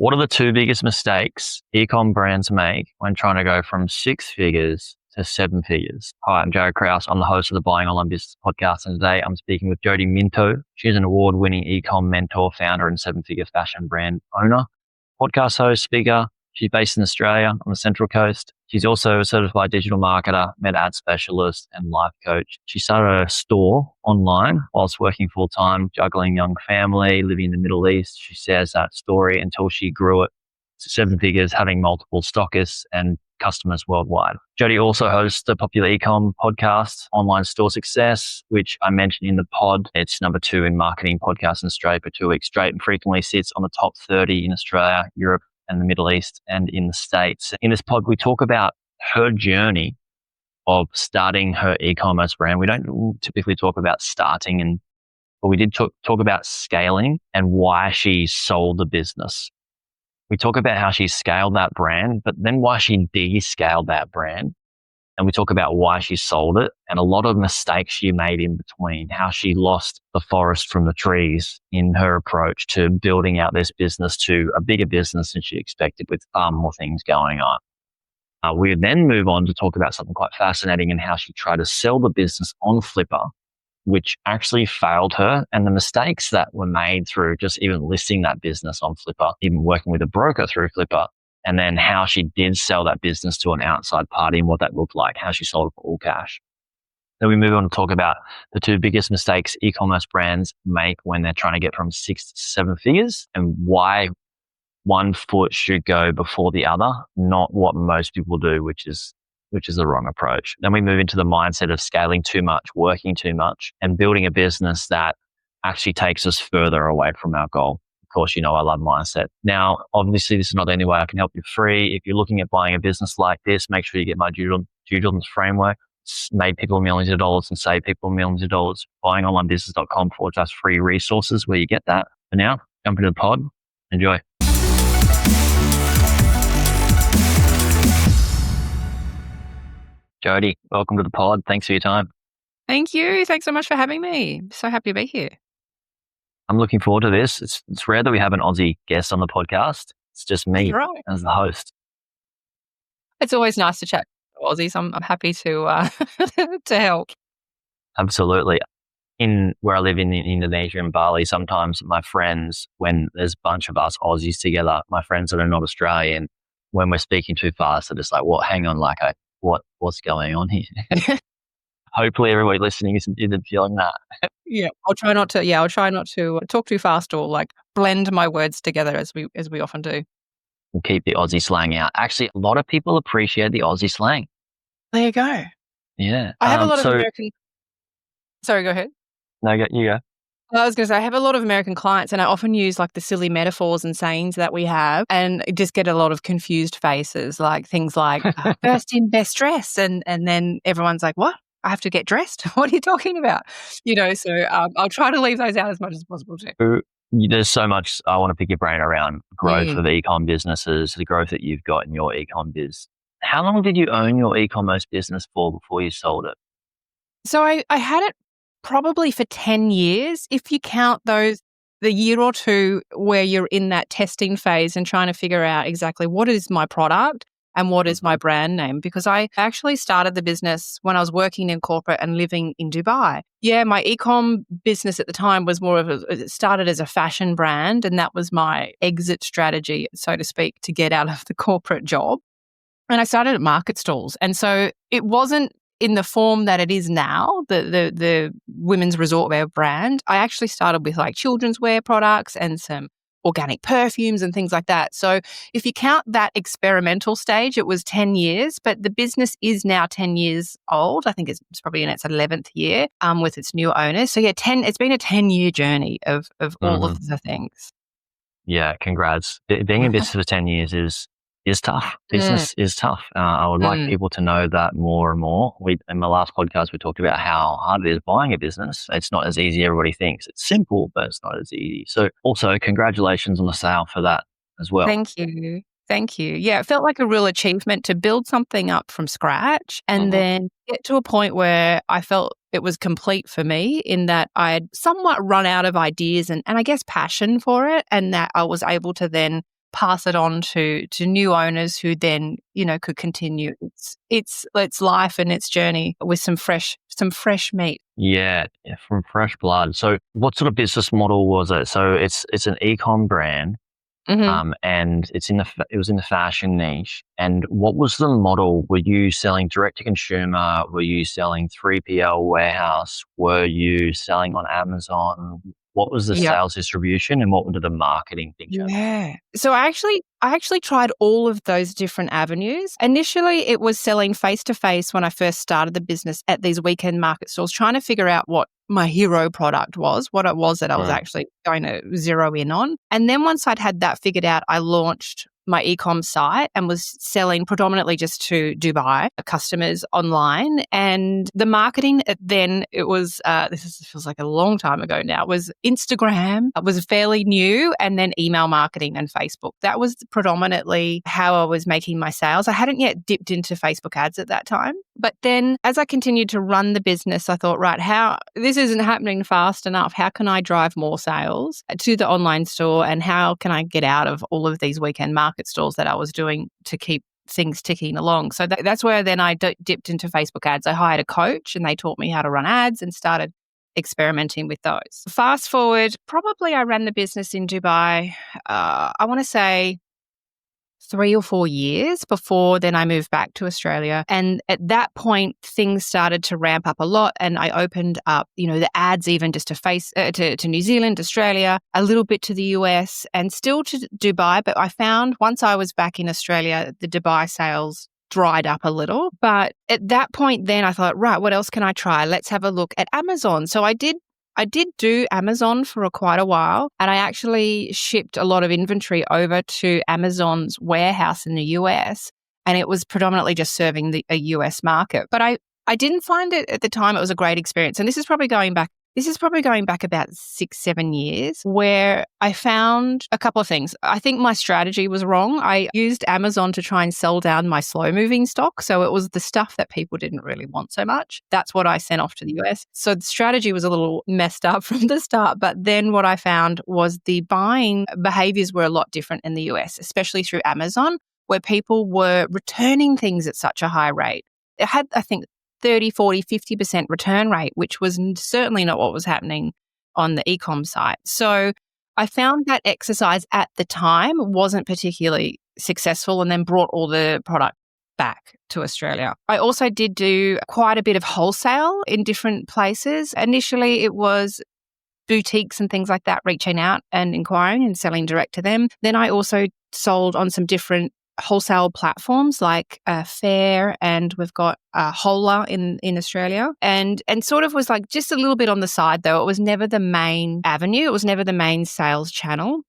What are the two biggest mistakes e-com brands make when trying to go from 6 figures to 7 figures? Hi, I'm Jaryd Krause. I'm the host of the Buying Online Business podcast, and today I'm speaking with Jodie Minto. She's an award-winning e-com mentor, founder, and 7-figure fashion brand owner, podcast host, speaker. She's based in Australia on the Central Coast. She's also a certified digital marketer, meta ad specialist, and life coach. She started a store online whilst working full-time, juggling young family, living in the Middle East. She shares that story until she grew it to 7 figures, having multiple stockists and customers worldwide. Jodie also hosts the popular e-com podcast, Online Store Success, which I mentioned in the pod. It's number 2 in marketing podcasts in Australia for 2 weeks straight and frequently sits on the top 30 in Australia, Europe, and the Middle East and in the States. In this pod, we talk about her journey of starting her e-commerce brand. We don't typically talk about starting, but we did talk about scaling and why she sold the business. We talk about how she scaled that brand, but then why she descaled that brand. And we talk about why she sold it and a lot of mistakes she made in between, how she lost the forest from the trees in her approach to building out this business to a bigger business than she expected with far more things going on. We then move on to talk about something quite fascinating and how she tried to sell the business on Flippa, which actually failed her, and the mistakes that were made through just even listing that business on Flippa, even working with a broker through Flippa, and then how she did sell that business to an outside party and what that looked like, how she sold it for all cash. Then we move on to talk about the 2 biggest mistakes e-commerce brands make when they're trying to get from 6 to 7 figures and why one foot should go before the other, not what most people do, which is the wrong approach. Then we move into the mindset of scaling too much, working too much, and building a business that actually takes us further away from our goal. Of course, you know I love mindset. Now, obviously, this is not the only way I can help you free. If you're looking at buying a business like this, make sure you get my due diligence framework. It's made people millions of dollars and saved people millions of dollars. Buyingonlinebusiness.com/free resources where you get that. For now, jump into the pod. Enjoy. Jodie, welcome to the pod. Thanks for your time. Thank you. Thanks so much for having me. So happy to be here. I'm looking forward to this. It's rare that we have an Aussie guest on the podcast. It's just me as the host. It's always nice to chat to Aussies. I'm happy to to help. Absolutely. In where I live in Indonesia and Bali, sometimes my friends, when there's a bunch of us Aussies together, my friends that are not Australian, when we're speaking too fast, they're just like, "Well, hang on, what's going on here?" Hopefully everybody listening isn't feeling that. Yeah, I'll try not to talk too fast or like blend my words together as we often do. We'll keep the Aussie slang out. Actually, a lot of people appreciate the Aussie slang. There you go. Yeah. I have a lot of American... Sorry, go ahead. No, you go. I was going to say, I have a lot of American clients and I often use like the silly metaphors and sayings that we have and just get a lot of confused faces, like things like first in, best dress. And then everyone's like, what? I have to get dressed? What are you talking about? So I'll try to leave those out as much as possible too. There's so much I want to pick your brain around growth of e-com businesses, the growth that you've got in your e-com biz. How long did you own your e-commerce business for before you sold it? So I had it probably for 10 years, if you count the year or 2 where you're in that testing phase and trying to figure out exactly what is my product and what is my brand name, because I actually started the business when I was working in corporate and living in Dubai. Yeah, my e-com business at the time was it started as a fashion brand, and that was my exit strategy, so to speak, to get out of the corporate job. And I started at market stalls. And so it wasn't in the form that it is now, the women's resort wear brand. I actually started with like children's wear products and some organic perfumes and things like that. So if you count that experimental stage, it was 10 years, but the business is now 10 years old. I think it's probably in its 11th year with its new owners. So yeah, it's been a 10-year journey of all of the things. Yeah, congrats. Being in business for 10 years is tough. Business is tough. I would like people to know that more and more. In my last podcast, we talked about how hard it is buying a business. It's not as easy as everybody thinks. It's simple, but it's not as easy. So also congratulations on the sale for that as well. Thank you. Yeah, it felt like a real achievement to build something up from scratch and then get to a point where I felt it was complete for me in that I had somewhat run out of ideas and I guess passion for it, and that I was able to then pass it on to new owners who then, could continue its life and its journey with some fresh meat. Yeah, from fresh blood. So what sort of business model was it? So it's an ecom brand. Mm-hmm. And it was in the fashion niche. And what was the model? Were you selling direct to consumer? Were you selling 3PL warehouse? Were you selling on Amazon? What was the Yeah. sales distribution and what were the marketing things? Yeah. So I actually tried all of those different avenues. Initially, it was selling face to face when I first started the business at these weekend market stores, trying to figure out what my hero product was, what it was that I was actually going to zero in on. And then once I'd had that figured out, I launched my e-com site and was selling predominantly just to Dubai customers online. And the marketing then, it was, feels like a long time ago now, was Instagram. It was fairly new, and then email marketing and Facebook. That was predominantly how I was making my sales. I hadn't yet dipped into Facebook ads at that time. But then as I continued to run the business, I thought, right, this isn't happening fast enough. How can I drive more sales to the online store, and how can I get out of all of these weekend market stores that I was doing to keep things ticking along? So that's where then I dipped into Facebook ads. I hired a coach and they taught me how to run ads and started experimenting with those. Fast forward, probably I ran the business in Dubai, I want to say 3 or 4 years before then I moved back to Australia. And at that point, things started to ramp up a lot. And I opened up, the ads even just to New Zealand, Australia, a little bit to the US and still to Dubai. But I found once I was back in Australia, the Dubai sales dried up a little. But at that point then I thought, right, what else can I try? Let's have a look at Amazon. So I did do Amazon for quite a while, and I actually shipped a lot of inventory over to Amazon's warehouse in the US, and it was predominantly just serving a US market. But I didn't find it at the time it was a great experience. And this is probably going back about 6-7 years, where I found a couple of things. I think my strategy was wrong. I used Amazon to try and sell down my slow-moving stock. So it was the stuff that people didn't really want so much. That's what I sent off to the US. So the strategy was a little messed up from the start. But then what I found was the buying behaviors were a lot different in the US, especially through Amazon, where people were returning things at such a high rate. It had, I think, 30, 40, 50% return rate, which was certainly not what was happening on the e-com site. So I found that exercise at the time wasn't particularly successful, and then brought all the product back to Australia. I also did do quite a bit of wholesale in different places. Initially, it was boutiques and things like that reaching out and inquiring and selling direct to them. Then I also sold on some different wholesale platforms like Fair, and we've got Hola in Australia, and sort of was like just a little bit on the side though. It was never the main avenue. It was never the main sales channel,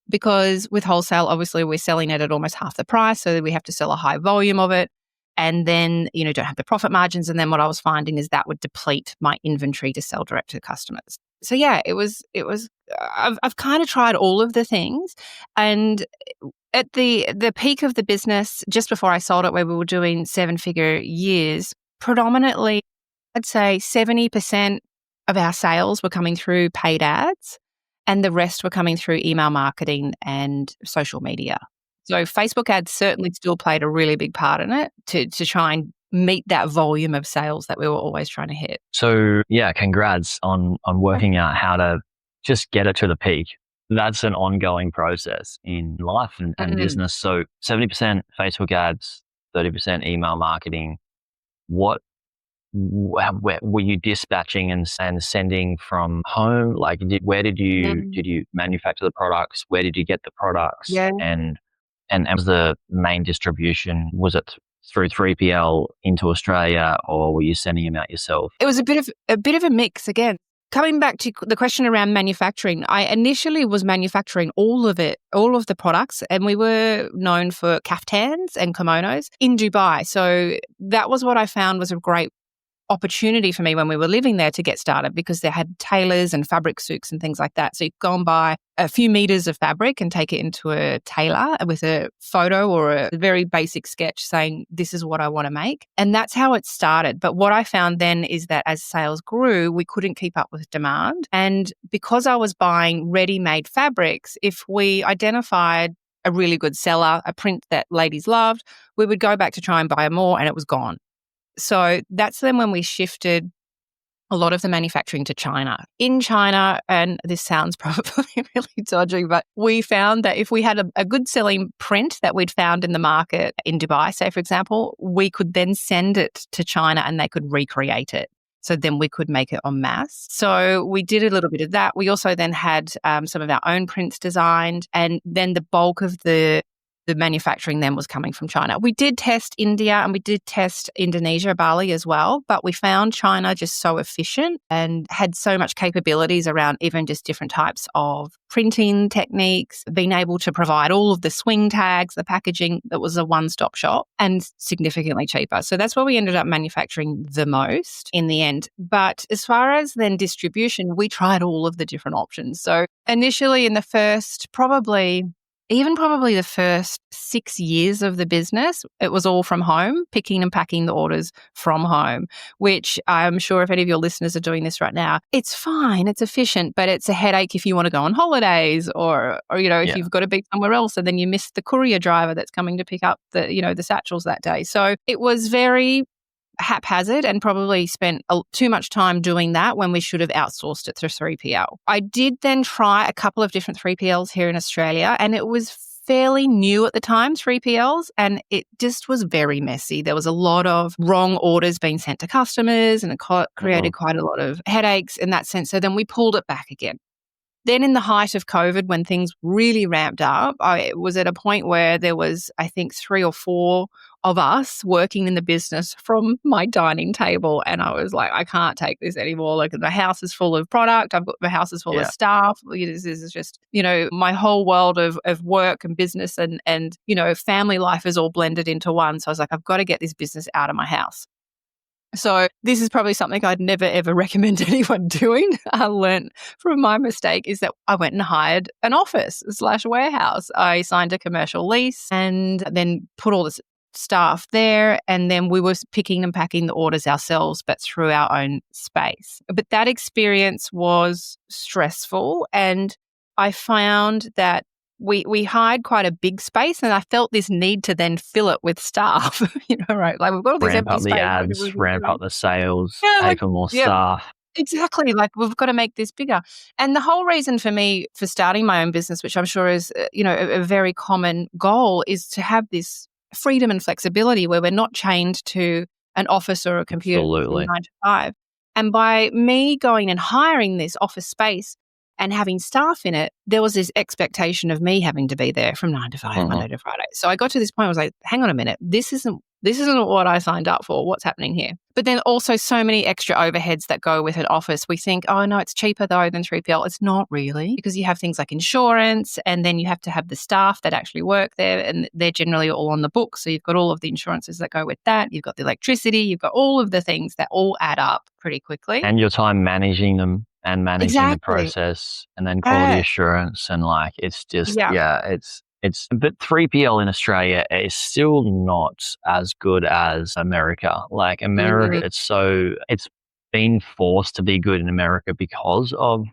because with wholesale, obviously we're selling it at almost half the price, so we have to sell a high volume of it, and then don't have the profit margins. And then what I was finding is that would deplete my inventory to sell direct to customers. So yeah, it was. I've kind of tried all of the things, and at the peak of the business, just before I sold it, where we were doing 7-figure years, predominantly, I'd say 70% of our sales were coming through paid ads, and the rest were coming through email marketing and social media. So Facebook ads certainly still played a really big part in it to try and meet that volume of sales that we were always trying to hit. So yeah, congrats on working out how to just get it to the peak. That's an ongoing process in life and business. So 70% Facebook ads, 30% email marketing. Where were you dispatching and sending from home? Like, where did you manufacture the products? Where did you get the products? Yeah. And was the main distribution, was it through 3PL into Australia, or were you sending them out yourself? It was a bit of a mix again. Coming back to the question around manufacturing, I initially was manufacturing all of the products, and we were known for kaftans and kimonos in Dubai. So that was what I found was a great opportunity for me when we were living there to get started, because they had tailors and fabric souks and things like that. So you go and buy a few meters of fabric and take it into a tailor with a photo or a very basic sketch saying, this is what I want to make. And that's how it started. But what I found then is that as sales grew, we couldn't keep up with demand. And because I was buying ready-made fabrics, if we identified a really good seller, a print that ladies loved, we would go back to try and buy more and it was gone. So that's then when we shifted a lot of the manufacturing to China. In China, and this sounds probably really dodgy, but we found that if we had a good selling print that we'd found in the market in Dubai, say for example, we could then send it to China and they could recreate it. So then we could make it en masse. So we did a little bit of that. We also then had some of our own prints designed, and then the bulk of the manufacturing then was coming from China. We did test India and we did test Indonesia, Bali as well, but we found China just so efficient and had so much capabilities around even just different types of printing techniques, being able to provide all of the swing tags, the packaging, that was a one-stop shop and significantly cheaper. So that's where we ended up manufacturing the most in the end. But as far as then distribution, we tried all of the different options. So initially in the first probably the first 6 years of the business, it was all from home, picking and packing the orders from home, which I'm sure if any of your listeners are doing this right now, it's fine, it's efficient, but it's a headache if you want to go on holidays or if you've got to be somewhere else and then you miss the courier driver that's coming to pick up the satchels that day. So it was very haphazard and probably spent too much time doing that when we should have outsourced it through 3PL. I did then try a couple of different 3PLs here in Australia, and it was fairly new at the time, 3PLs, and it just was very messy. There was a lot of wrong orders being sent to customers, and it created quite a lot of headaches in that sense. So then we pulled it back again. Then in the height of COVID, when things really ramped up, I was at a point where there was, I think, 3 or 4 of us working in the business from my dining table. And I was like, I can't take this anymore. Like, the house is full of product. My house is full of staff. This is just, my whole world of work and business and family life is all blended into one. So I was like, I've got to get this business out of my house. So this is probably something I'd never, ever recommend anyone doing. I learned from my mistake is that I went and hired an office/warehouse. I signed a commercial lease and then put all this staff there, and then we were picking and packing the orders ourselves, but through our own space. But that experience was stressful, and I found that we hired quite a big space, and I felt this need to then fill it with staff. Right? Like, we've got all these Ramp empty up the space. ads, ramp up the sales, pay for more staff. Exactly. Like, we've got to make this bigger. And the whole reason for me for starting my own business, which I'm sure is, a very common goal, is to have this freedom and flexibility where we're not chained to an office or a computer from 9 to 5. And by me going and hiring this office space and having staff in it, there was this expectation of me having to be there from 9 to 5, Monday to Friday. So I got to this point, I was like, hang on a minute, this isn't what I signed up for. What's happening here? But then also so many extra overheads that go with an office. We think, oh no, it's cheaper though than 3PL. It's not really, because you have things like insurance, and then you have to have the staff that actually work there, and they're generally all on the book. So you've got all of the insurances that go with that. You've got the electricity. You've got all of the things that all add up pretty quickly. And your time managing them and managing the process, and then quality assurance, and it's just, but 3PL in Australia is still not as good as America. Like, America, it's been forced to be good in America because of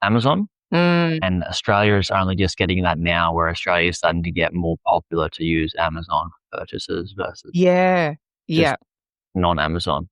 Amazon. And Australia is only just getting that now, where Australia is starting to get more popular to use Amazon purchases versus non-Amazon.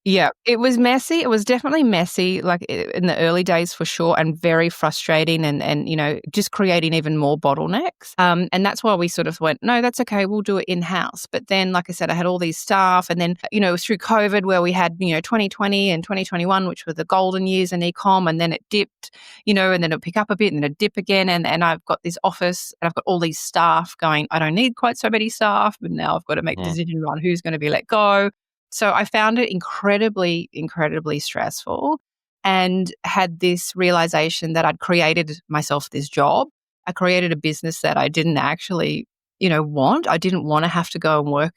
Yeah, it was messy. It was definitely messy, like in the early days for sure, and very frustrating and just creating even more bottlenecks. And that's why we sort of went, no, that's okay, we'll do it in-house. But then, like I said, I had all these staff, and then, it was through COVID where we had, 2020 and 2021, which were the golden years in e-com, and then it dipped, and then it'll pick up a bit and then it'll dip again. And I've got this office and I've got all these staff going, I don't need quite so many staff, but now I've got to make the decision on who's going to be let go. So I found it incredibly, incredibly stressful, and had this realization that I'd created myself this job. I created a business that I didn't actually, want. I didn't want to have to go and work,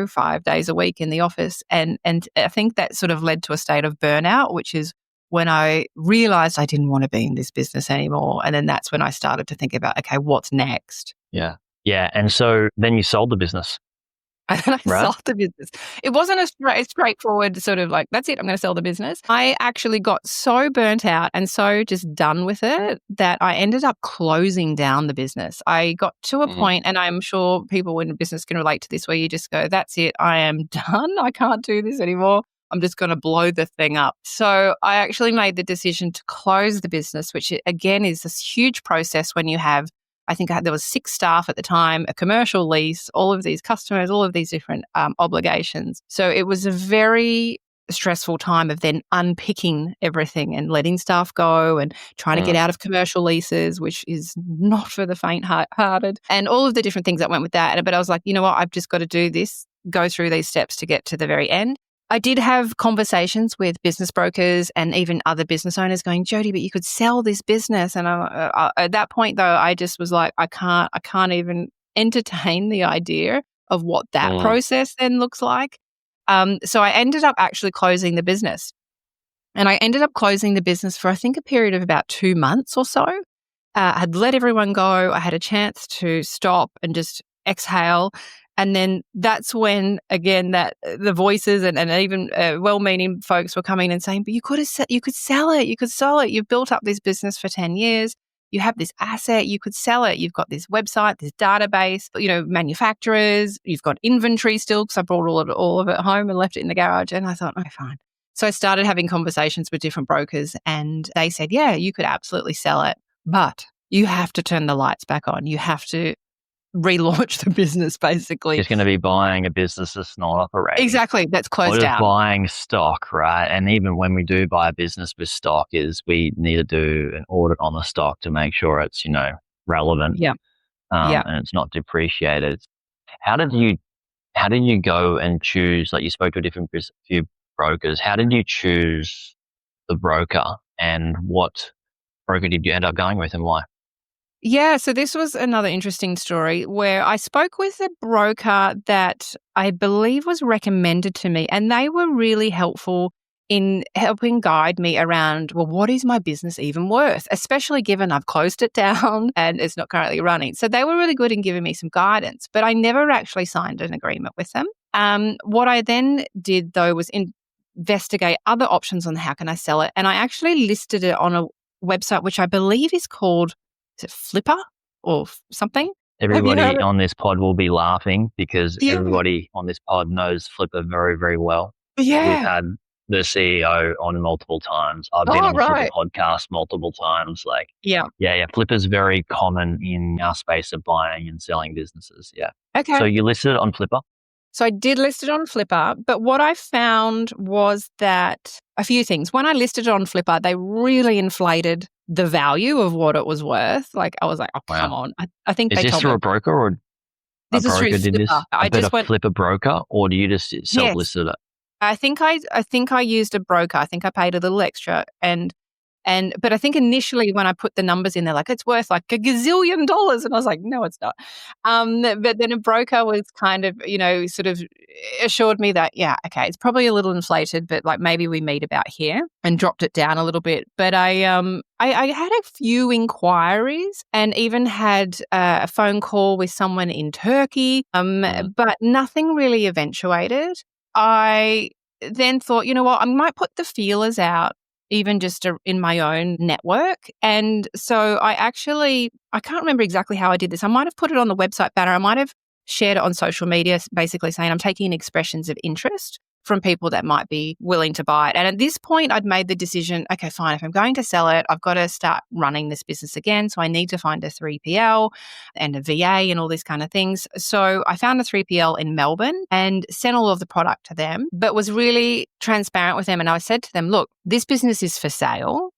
5 days a week in the office. And I think that sort of led to a state of burnout, which is when I realized I didn't want to be in this business anymore. And then that's when I started to think about, okay, what's next? Yeah. Yeah. And so then you sold the business. And then I Right. sold the business. It wasn't a straightforward sort of like, that's it, I'm going to sell the business. I actually got so burnt out and so just done with it that I ended up closing down the business. I got to a point, and I'm sure people in business can relate to this, where you just go, that's it, I am done. I can't do this anymore. I'm just going to blow the thing up. So I actually made the decision to close the business, which again is this huge process when you have, I think there was 6 staff at the time, a commercial lease, all of these customers, all of these different obligations. So it was a very stressful time of then unpicking everything and letting staff go and trying to get out of commercial leases, which is not for the faint-hearted, and all of the different things that went with that. But I was like, you know what, I've just got to do this, go through these steps to get to the very end. I did have conversations with business brokers and even other business owners going, Jodie, but you could sell this business. And at that point, though, I just was like, I can't even entertain the idea of what that process then looks like. So I ended up actually closing the business. And I ended up closing the business for, I think, a period of about 2 months or so. I had let everyone go. I had a chance to stop and just exhale. And then that's when, again, that the voices and even well-meaning folks were coming and saying, but you could sell it. You could sell it. You've built up this business for 10 years. You have this asset. You could sell it. You've got this website, this database, manufacturers. You've got inventory still, because I brought all of it home and left it in the garage. And I thought, okay, fine. So I started having conversations with different brokers, and they said, yeah, you could absolutely sell it, but you have to turn the lights back on. You have to relaunch the business, basically. Just going to be buying a business that's not operating. Exactly. That's closed down. Buying stock, right? And even when we do buy a business with stock, we need to do an audit on the stock to make sure it's, relevant. Yeah. And it's not depreciated. How did you go and choose, like you spoke to a few brokers, how did you choose the broker, and what broker did you end up going with and why? Yeah, so this was another interesting story where I spoke with a broker that I believe was recommended to me, and they were really helpful in helping guide me around, well, what is my business even worth, especially given I've closed it down and it's not currently running. So they were really good in giving me some guidance, but I never actually signed an agreement with them. What I then did, though, was investigate other options on how can I sell it, and I actually listed it on a website which I believe is called, is it Flippa or something? Everybody on this pod will be laughing because everybody on this pod knows Flippa very, very well. Yeah. We've had the CEO on multiple times. I've been on the Flippa podcast multiple times. Flippa's very common in our space of buying and selling businesses. Yeah. Okay. So you listed it on Flippa? So I did list it on Flippa, but what I found was that a few things. When I listed it on Flippa, they really inflated the value of what it was worth. Like, I was like, oh, come on. I think Is this through a broker, or this is through Flippa? I just went Flippa broker, or do you just self-listed it? I think I used a broker. I think I paid a little extra, but I think initially when I put the numbers in, they're like, it's worth like $1 gazillion. And I was like, no, it's not. But then a broker was kind of, sort of assured me that, yeah, okay, it's probably a little inflated, but like maybe we meet about here, and dropped it down a little bit. But I had a few inquiries and even had a phone call with someone in Turkey, but nothing really eventuated. I then thought, you know what, I might put the feelers out, even just in my own network. And so I can't remember exactly how I did this. I might have put it on the website banner. I might have shared it on social media, basically saying I'm taking expressions of interest from people that might be willing to buy it. And at this point, I'd made the decision, okay, fine, if I'm going to sell it, I've got to start running this business again. So I need to find a 3PL and a VA and all these kind of things. So I found a 3PL in Melbourne and sent all of the product to them, but was really transparent with them. And I said to them, look, this business is for sale.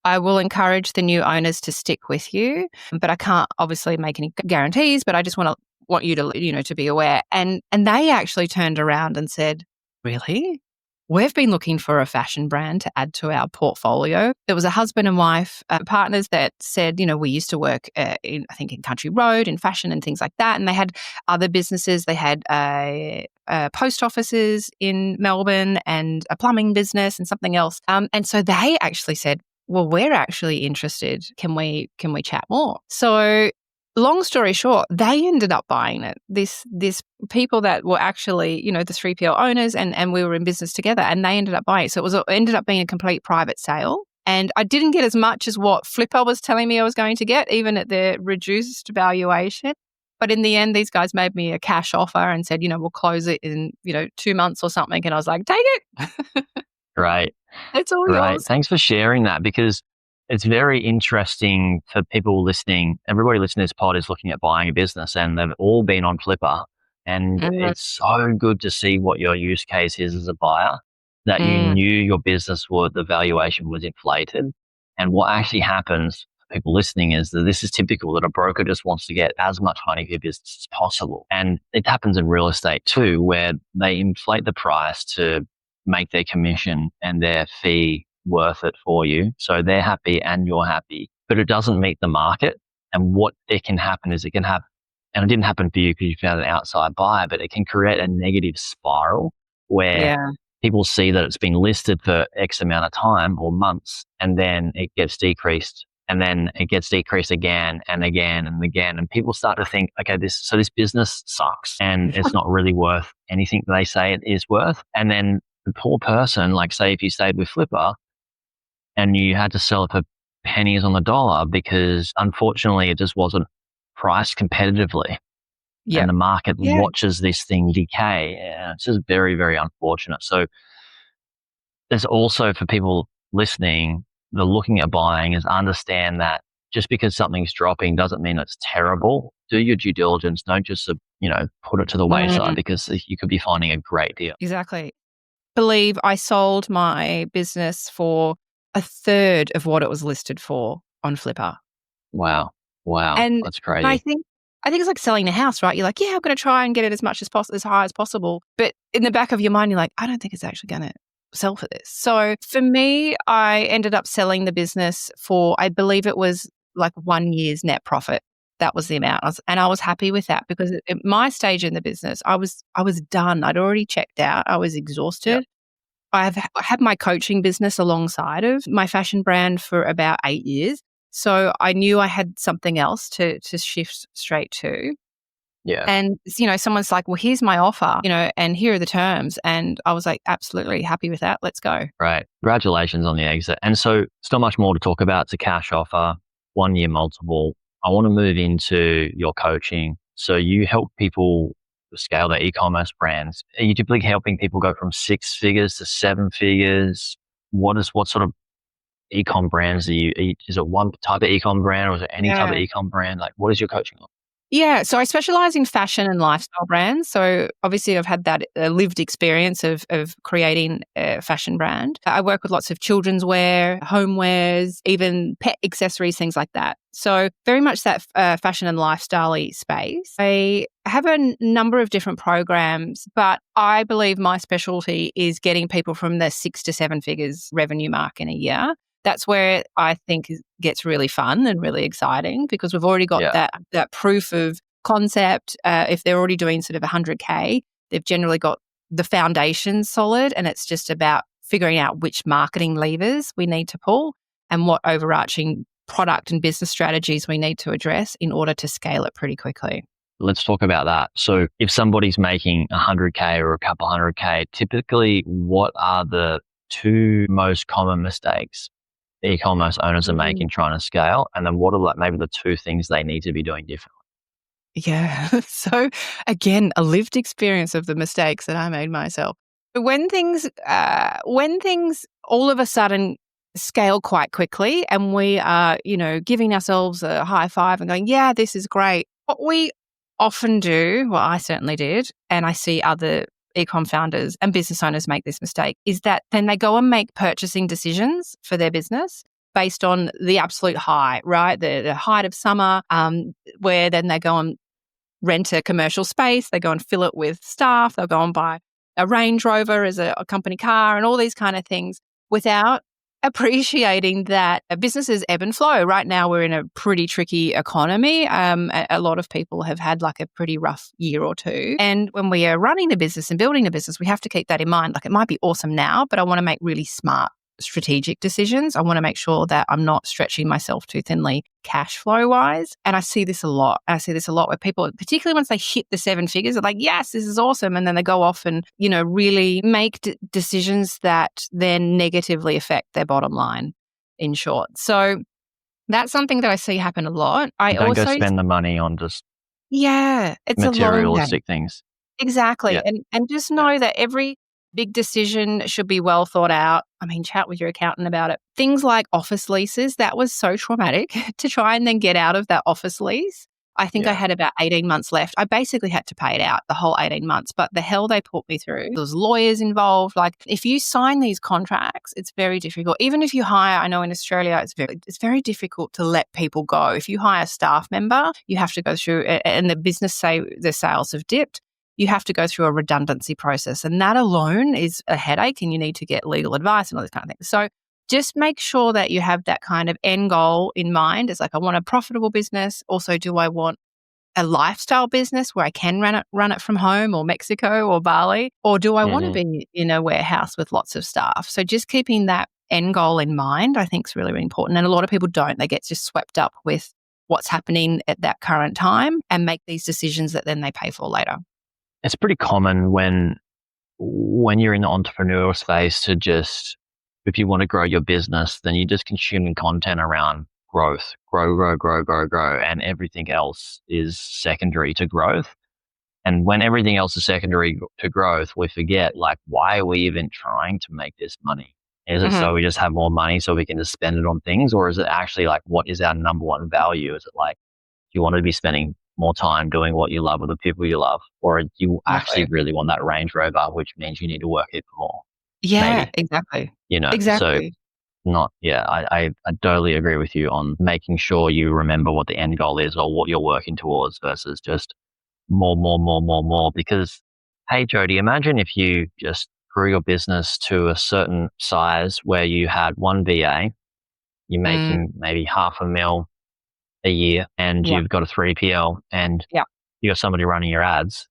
I will encourage the new owners to stick with you, but I can't obviously make any guarantees, but I just want you to, to be aware. And they actually turned around and said, really? We've been looking for a fashion brand to add to our portfolio. There was a husband and wife partners that said, we used to work in Country Road in fashion and things like that. And they had other businesses. They had post offices in Melbourne and a plumbing business and something else. And so they actually said, well, we're actually interested. Can we chat more? So long story short, they ended up buying it. This people that were actually, the 3PL owners, and we were in business together, and they ended up buying it. So it ended up being a complete private sale. And I didn't get as much as what Flippa was telling me I was going to get, even at the reduced valuation. But in the end, these guys made me a cash offer and said, we'll close it in, 2 months or something. And I was like, take it. Great. It's all Right. yours. Thanks for sharing that, because it's very interesting for people listening. Everybody listening to this pod is looking at buying a business, and they've all been on Flippa. And it's so good to see what your use case is as a buyer, that you knew your business the valuation was inflated. And what actually happens for people listening is that this is typical, that a broker just wants to get as much money for your business as possible. And it happens in real estate too, where they inflate the price to make their commission and their fee worth it for you. So they're happy and you're happy, but it doesn't meet the market. And what it can happen is and it didn't happen for you because you found an outside buyer, but it can create a negative spiral where people see that it's been listed for X amount of time or months, and then it gets decreased, and then it gets decreased again and again and again. And people start to think, okay, this business sucks and it's not really worth anything they say it is worth. And then the poor person, like say if you stayed with Flippa and you had to sell it for pennies on the dollar because unfortunately it just wasn't priced competitively. And the market watches this thing decay. It's just very, very unfortunate. So there's also, for people listening, the looking at buying, is understand that just because something's dropping doesn't mean it's terrible. Do your due diligence. Don't just, put it to the wayside because you could be finding a great deal. Exactly. Believe I sold my business for a third of what it was listed for on Flippa. Wow. And that's crazy. I think it's like selling a house, right? You're like, I'm going to try and get it as high as possible. But in the back of your mind, you're like, I don't think it's actually going to sell for this. So for me, I ended up selling the business for, I believe it was like 1 year's net profit. That was the amount. I was happy with that because at my stage in the business, I was done. I'd already checked out. I was exhausted. Yep. I had my coaching business alongside of my fashion brand for about 8 years. So I knew I had something else to shift straight to. Yeah. And, someone's like, well, here's my offer, and here are the terms. And I was like, absolutely happy with that. Let's go. Right. Congratulations on the exit. And so it's not much more to talk about. It's a cash offer, 1 year multiple. I want to move into your coaching. So you help people scale their e-commerce brands. Are you typically helping people go from 6 figures to 7 figures? What sort of e-com brands are you? Is it one type of e-com brand, or is it any type of e-com brand? Like, what is your coaching on? Yeah, so I specialize in fashion and lifestyle brands. So obviously I've had that lived experience of creating a fashion brand. I work with lots of children's wear, homewares, even pet accessories, things like that. So very much that fashion and lifestyle-y space. I have a number of different programs, but I believe my specialty is getting people from the 6 to 7 figures revenue mark in a year. That's where I think it gets really fun and really exciting because we've already got that proof of concept. If they're already doing sort of 100K, they've generally got the foundation solid, and it's just about figuring out which marketing levers we need to pull and what overarching product and business strategies we need to address in order to scale it pretty quickly. Let's talk about that. So if somebody's making 100K or a couple 100K, typically what are the 2 most common mistakes e-commerce owners are making trying to scale? And then what are maybe the 2 things they need to be doing differently? Yeah. So again, a lived experience of the mistakes that I made myself. When things all of a sudden scale quite quickly and we are, giving ourselves a high five and going, yeah, this is great. What we often do, well, I certainly did, and I see other e-com founders and business owners make this mistake, is that then they go and make purchasing decisions for their business based on the absolute high, right? The height of summer, where then they go and rent a commercial space, they go and fill it with staff, they'll go and buy a Range Rover as a company car and all these kind of things without appreciating that businesses ebb and flow. Right now, we're in a pretty tricky economy. A lot of people have had like a pretty rough year or two. And when we are running a business and building a business, we have to keep that in mind. Like, it might be awesome now, but I want to make really smart strategic decisions. I want to make sure that I'm not stretching myself too thinly cash flow wise. And I see this a lot. Where people, particularly once they hit the 7 figures, are like, yes, this is awesome. And then they go off and, really make decisions that then negatively affect their bottom line, in short. So that's something that I see happen a lot. Don't go spend the money on just it's materialistic things. Exactly. Yeah. And just know that every big decision should be well thought out. I mean, chat with your accountant about it. Things like office leases, that was so traumatic to try and then get out of that office lease. I think I had about 18 months left. I basically had to pay it out the whole 18 months, but the hell they put me through. There's lawyers involved. Like, if you sign these contracts, it's very difficult. Even if you hire, I know in Australia, it's very difficult to let people go. If you hire a staff member, you have to go through, and the business say the sales have dipped, you have to go through a redundancy process. And that alone is a headache, and you need to get legal advice and all this kind of thing. So just make sure that you have that kind of end goal in mind. It's like, I want a profitable business. Also, do I want a lifestyle business where I can run it from home or Mexico or Bali? Or do I want to be in a warehouse with lots of staff? So just keeping that end goal in mind, I think, is really, really important. And a lot of people don't. They get just swept up with what's happening at that current time and make these decisions that then they pay for later. It's pretty common when you're in the entrepreneurial space to just, if you want to grow your business, then you're just consuming content around growth, grow, and everything else is secondary to growth. And when everything else is secondary to growth, we forget, like, why are we even trying to make this money? Is it so we just have more money so we can just spend it on things? Or is it actually like, what is our number one value? Is it like, do you want to be spending more time doing what you love with the people you love? Or do you actually really want that Range Rover, which means you need to work even more? Yeah, Maybe. Exactly. Exactly. So I totally agree with you on making sure you remember what the end goal is or what you're working towards versus just more. Because, hey, Jodie, imagine if you just grew your business to a certain size where you had one VA, you're making maybe $500,000 a year, and you've got a 3PL and you got somebody running your ads.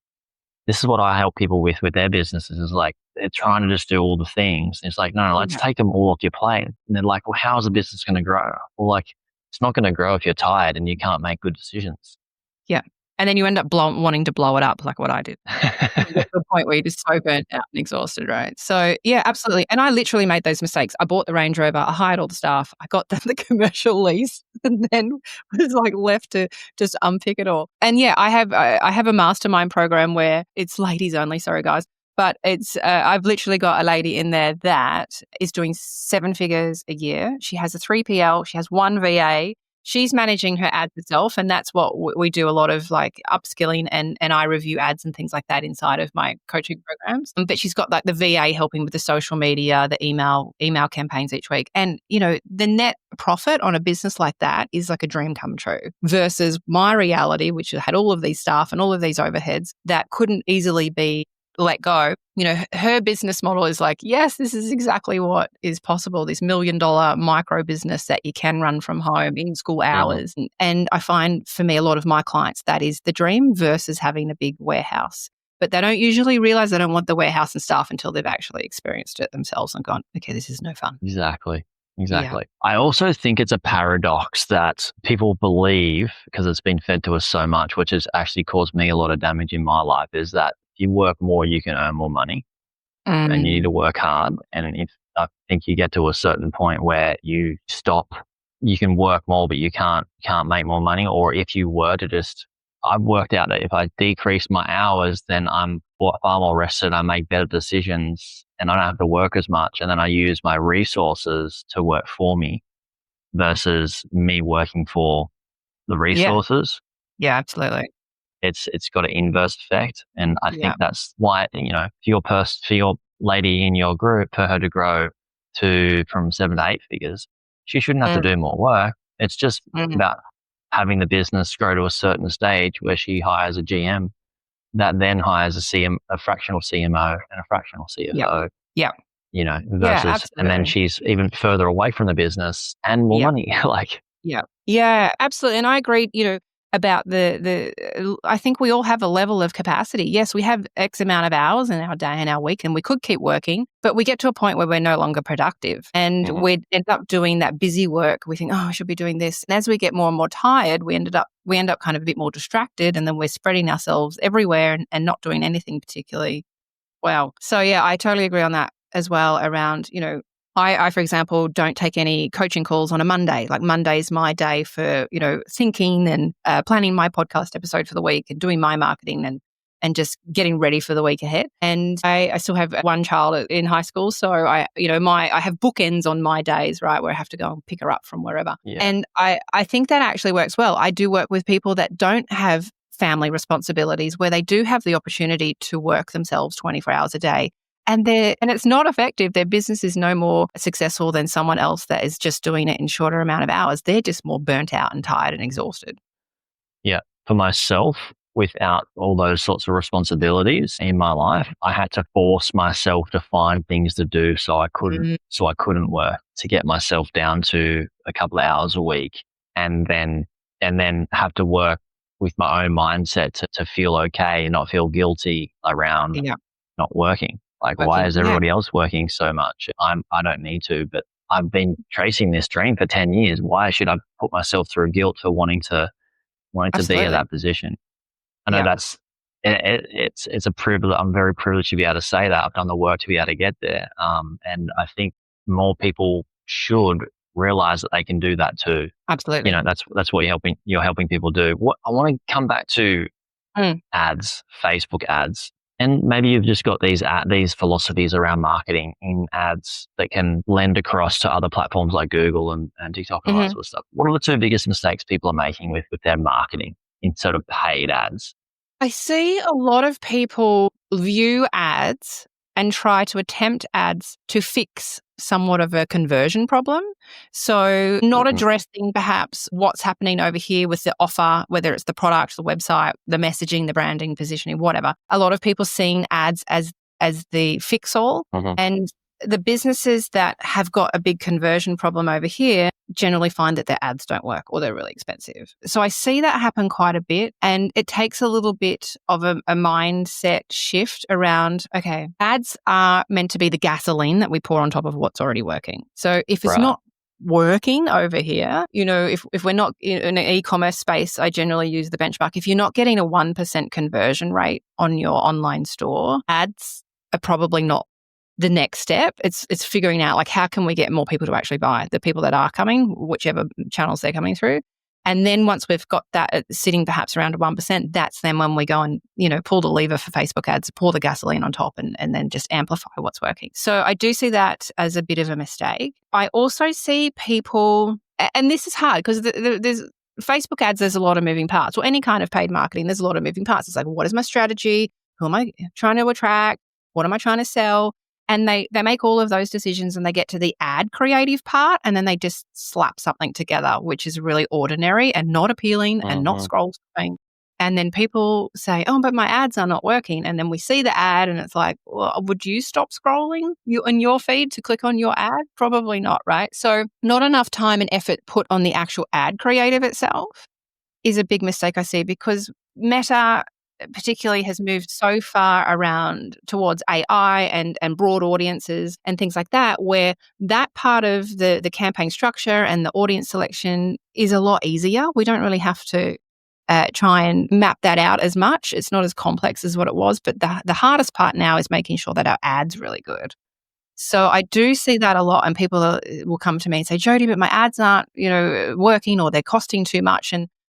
This is what I help people with their businesses, is like, they're trying to just do all the things. It's like, no, let's take them all off your plate. And they're like, well, how is the business going to grow? Well, like, it's not going to grow if you're tired and you can't make good decisions. Yeah. And then you end up wanting to blow it up, like what I did. You get to the point where you're just so burnt out and exhausted, right? So, yeah, absolutely. And I literally made those mistakes. I bought the Range Rover, I hired all the staff, I got the commercial lease, and then was like left to just unpick it all. And yeah, I have a mastermind program where it's ladies only. Sorry, guys. But it's I've literally got a lady in there that is doing 7 figures a year. She has a 3PL. She has one VA. She's managing her ads herself, and that's what we do, a lot of like upskilling, and I review ads and things like that inside of my coaching programs. But she's got like the VA helping with the social media, the email campaigns each week. And, the net profit on a business like that is like a dream come true versus my reality, which had all of these staff and all of these overheads that couldn't easily be let go. Her business model is like, yes, this is exactly what is possible, this $1 million micro business that you can run from home in school hours. And I find, for me, a lot of my clients, that is the dream versus having a big warehouse. But they don't usually realize they don't want the warehouse and staff until they've actually experienced it themselves and gone, okay, this is no fun. Exactly. I also think it's a paradox that people believe, because it's been fed to us so much, which has actually caused me a lot of damage in my life, is that if you work more, you can earn more money, and you need to work hard. And I think you get to a certain point where you stop, you can work more, but you can't make more money. Or if you were to I've worked out that if I decrease my hours, then I'm far more rested, I make better decisions, and I don't have to work as much. And then I use my resources to work for me versus me working for the resources. Yeah, absolutely. It's got an inverse effect. And I think that's why, for your lady in your group, for her to grow from 7 to 8 figures, she shouldn't have to do more work. It's just about having the business grow to a certain stage where she hires a GM that then hires a fractional CMO and a fractional CFO. Yeah. Versus, and then she's even further away from the business and more money. Yeah, absolutely. And I agree, about I think we all have a level of capacity. Yes, we have X amount of hours in our day and our week, and we could keep working, but we get to a point where we're no longer productive and we end up doing that busy work. We think, oh, I should be doing this. And as we get more and more tired, we end up kind of a bit more distracted, and then we're spreading ourselves everywhere and not doing anything particularly well. So yeah, I totally agree on that as well around, I, for example, don't take any coaching calls on a Monday. Like Monday's my day for, thinking and planning my podcast episode for the week and doing my marketing and just getting ready for the week ahead. And I still have one child in high school. So I have bookends on my days, right, where I have to go and pick her up from wherever. Yeah. And I think that actually works well. I do work with people that don't have family responsibilities, where they do have the opportunity to work themselves 24 hours a day. And it's not effective. Their business is no more successful than someone else that is just doing it in shorter amount of hours. They're just more burnt out and tired and exhausted. Yeah. For myself, without all those sorts of responsibilities in my life, I had to force myself to find things to do so I couldn't work, to get myself down to a couple of hours a week and then have to work with my own mindset to feel okay and not feel guilty around not working. Like, why is everybody else working so much? I don't need to, but I've been chasing this dream for 10 years. Why should I put myself through guilt for wanting to be in that position? I know it's a privilege. I'm very privileged to be able to say that. I've done the work to be able to get there. And I think more people should realize that they can do that too. Absolutely. That's what you're helping people do. What I want to come back to ads, Facebook ads. And maybe you've just got these philosophies around marketing in ads that can lend across to other platforms like Google and TikTok and all that sort of stuff. What are the two biggest mistakes people are making with their marketing in sort of paid ads? I see a lot of people view ads and try to attempt ads to fix somewhat of a conversion problem. So not addressing perhaps what's happening over here with the offer, whether it's the product, the website, the messaging, the branding, positioning, whatever. A lot of people seeing ads as the fix-all. And the businesses that have got a big conversion problem over here generally find that their ads don't work or they're really expensive. So I see that happen quite a bit, and it takes a little bit of a mindset shift around, okay, ads are meant to be the gasoline that we pour on top of what's already working. So if it's not working over here, if we're not in an e-commerce space, I generally use the benchmark. If you're not getting a 1% conversion rate on your online store, ads are probably not the next step. It's figuring out, like, how can we get more people to actually buy, the people that are coming, whichever channels they're coming through. And then once we've got that sitting perhaps around 1%, that's then when we go and, pull the lever for Facebook ads, pour the gasoline on top and then just amplify what's working. So I do see that as a bit of a mistake. I also see people, and this is hard because there's Facebook ads, there's a lot of moving parts, or any kind of paid marketing, there's a lot of moving parts. It's like, what is my strategy? Who am I trying to attract? What am I trying to sell? And they make all of those decisions and they get to the ad creative part and then they just slap something together, which is really ordinary and not appealing and not scroll stopping. And then people say, oh, but my ads are not working. And then we see the ad and it's like, well, would you stop scrolling in your feed to click on your ad? Probably not, right? So not enough time and effort put on the actual ad creative itself is a big mistake I see, because Meta particularly has moved so far around towards AI and broad audiences and things like that, where that part of the campaign structure and the audience selection is a lot easier. We don't really have to try and map that out as much. It's not as complex as what it was, but the hardest part now is making sure that our ad's really good. So I do see that a lot, and people will come to me and say, Jodie, but my ads aren't, working, or they're costing too much.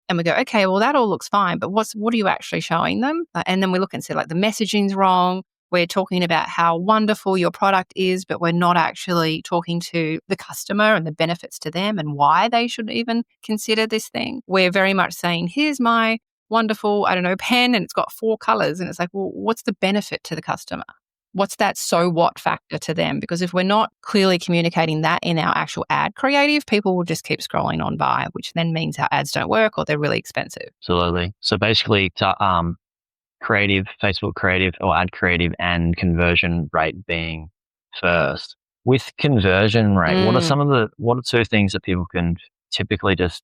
And we go, okay, well, that all looks fine, but what are you actually showing them? And then we look and say, like, the messaging's wrong. We're talking about how wonderful your product is, but we're not actually talking to the customer and the benefits to them and why they should even consider this thing. We're very much saying, here's my wonderful, pen, and it's got 4 colors. And it's like, well, what's the benefit to the customer? What's that so what factor to them? Because if we're not clearly communicating that in our actual ad creative, people will just keep scrolling on by, which then means our ads don't work or they're really expensive. Absolutely. So basically, creative, Facebook creative or ad creative and conversion rate being first. With conversion rate, what are 2 things that people can typically just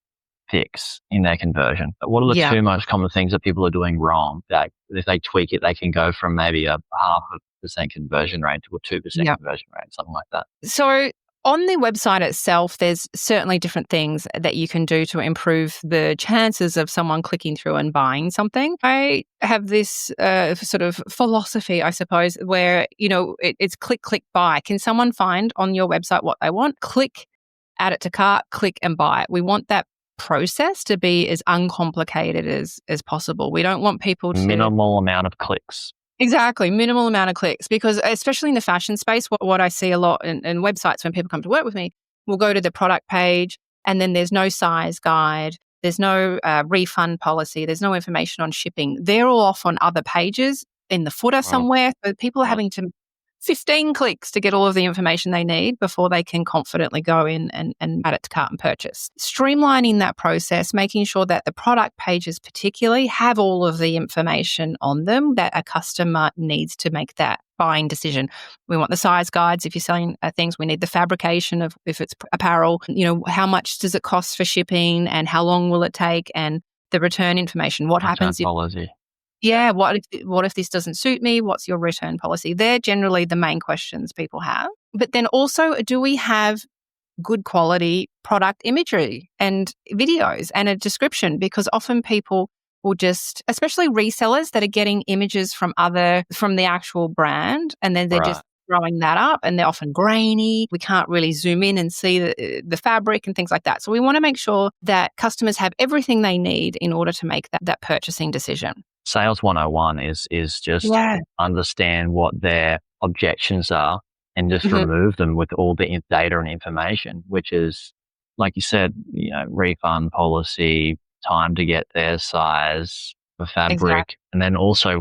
fix in their conversion. But what are the Yeah. two most common things that people are doing wrong that if they tweak it, they can go from maybe a 0.5% conversion rate to a 2% Yeah. conversion rate, something like that? So on the website itself, there's certainly different things that you can do to improve the chances of someone clicking through and buying something. I have this sort of philosophy, I suppose, where, it's click, click, buy. Can someone find on your website what they want? Click, add it to cart, click and buy it. We want that process to be as uncomplicated as possible. We don't want people to... Minimal amount of clicks. Exactly. Minimal amount of clicks, because especially in the fashion space, what I see a lot in websites when people come to work with me, we'll go to the product page and then there's no size guide. There's no refund policy. There's no information on shipping. They're all off on other pages in the footer somewhere. So people are having to 15 clicks to get all of the information they need before they can confidently go in and add it to cart and purchase. Streamlining that process, making sure that the product pages particularly have all of the information on them that a customer needs to make that buying decision. We want the size guides if you're selling things. We need the fabrication of if it's apparel. How much does it cost for shipping and how long will it take, and the return information. What happens if... Policy. Yeah, what if this doesn't suit me? What's your return policy? They're generally the main questions people have. But then also, do we have good quality product imagery and videos and a description? Because often people will just, especially resellers that are getting images from the actual brand, and then they're just throwing that up, and they're often grainy. We can't really zoom in and see the fabric and things like that. So we want to make sure that customers have everything they need in order to make that purchasing decision. Sales 101 is just understand what their objections are and just remove them with all the data and information, which is, like you said, refund policy, time to get their size, the fabric, and then also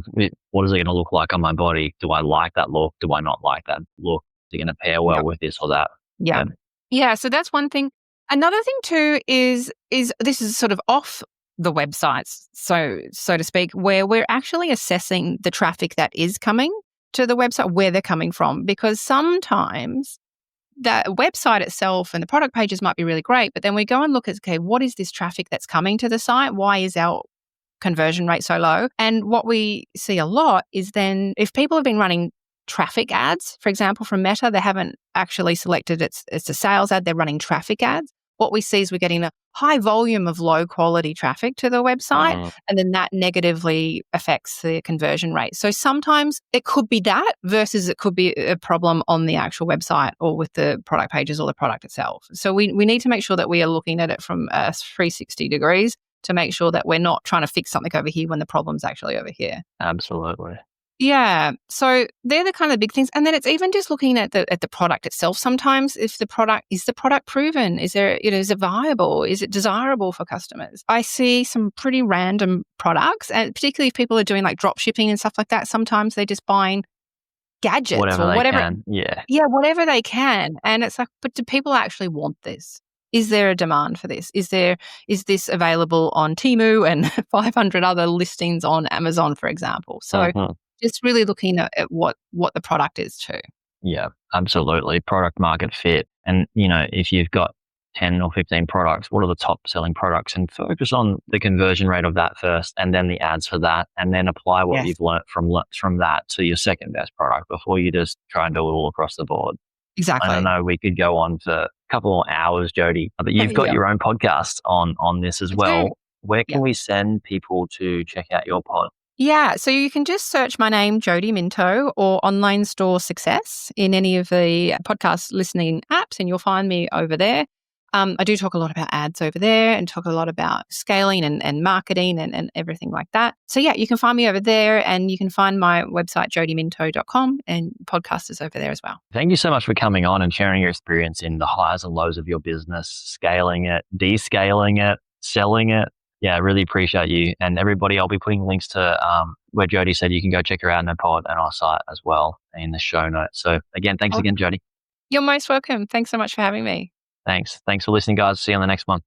what is it going to look like on my body? Do I like that look? Do I not like that look? Is it going to pair well with this or that? Yeah. Yeah. So that's one thing. Another thing too is this is sort of off the websites, so to speak, where we're actually assessing the traffic that is coming to the website, where they're coming from, because sometimes the website itself and the product pages might be really great, but then we go and look at, okay, what is this traffic that's coming to the site? Why is our conversion rate so low? And what we see a lot is then if people have been running traffic ads, for example, from Meta, they haven't actually selected it's a sales ad, they're running traffic ads. What we see is we're getting a high volume of low quality traffic to the website, and then that negatively affects the conversion rate. So sometimes it could be that versus it could be a problem on the actual website or with the product pages or the product itself. So we need to make sure that we are looking at it from 360 degrees to make sure that we're not trying to fix something over here when the problem's actually over here. Absolutely. Yeah. So they're the kind of big things. And then it's even just looking at the product itself. Sometimes if the product proven? Is it viable? Is it desirable for customers? I see some pretty random products, and particularly if people are doing like drop shipping and stuff like that, sometimes they're just buying gadgets whatever or whatever. They can. Yeah. Yeah, whatever they can. And it's like, but do people actually want this? Is there a demand for this? Is this available on Temu and 500 other listings on Amazon, for example? So just really looking at what the product is too. Yeah, absolutely. Product market fit. And, if you've got 10 or 15 products, what are the top selling products? And focus on the conversion rate of that first, and then the ads for that, and then apply what you've learnt from that to your second best product before you just try and do it all across the board. Exactly. I know we could go on for a couple more hours, Jodie, but you've got your own podcast on this as well. Where can we send people to check out your pod? Yeah, so you can just search my name, Jodie Minto, or Online Store Success in any of the podcast listening apps, and you'll find me over there. I do talk a lot about ads over there and talk a lot about scaling and marketing and everything like that. So yeah, you can find me over there, and you can find my website, jodieminto.com, and podcast is over there as well. Thank you so much for coming on and sharing your experience in the highs and lows of your business, scaling it, descaling it, selling it. Yeah, I really appreciate you. And everybody, I'll be putting links to where Jodie said you can go check her out in her pod and our site as well in the show notes. So again, thanks again, Jodie. You're most welcome. Thanks so much for having me. Thanks for listening, guys. See you on the next one.